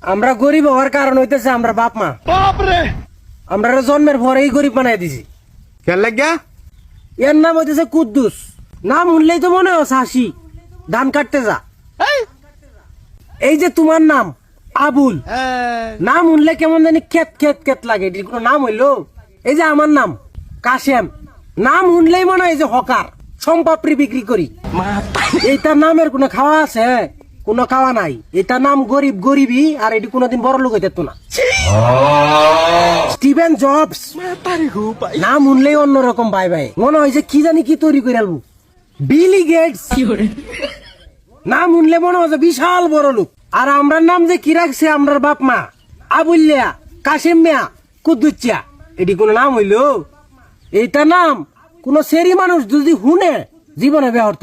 আমরা গরিব হওয়ার কারণ হইতেছে আমরা বাপ মা। আমরা জন্মের পরেই গরিব বানাই দিছি। কেন লাগিয়া? এর নাম হইতেছে কুদ্দুস। নাম শুনলেই তো মনে হয় হাসি, ধান কাটতে যা। এই যে তোমার নাম আবুল, নাম শুনলে কেমন জানি খেত খেত খেত লাগে, এটির কোনো নাম হইলো? এই যে আমার নাম কাশেম, নাম শুনলেই মনে হয় যে হকার, সম্পাপড়ি বিক্রি করি। এইটার নামের কোনো খাওয়া আছে? কোনো খাওয়া নাই। এটার নাম গরিব গরিবই, আর এটি কোনোদিন বড় লোক হইতে না। স্টিভেন জবস, নাম শুনলেই অন্যরকম বাই বাই, মনে হয় যে কি জানি কি তৈরি করে আলবো। বিলি গেটস, নাম শুনলে মনে হয় যে বিশাল বড় লোক। আর আমরার নাম যে কি রাখছে আমরার বাপ মা, আবুল্লিয়া, কাশেম মিয়া, কুদ্দুচ্চা, এটি কোন নাম হইলো? এইটা নাম কোন সেরি মানুষ যদি শুনে জীবনে ব্যবহার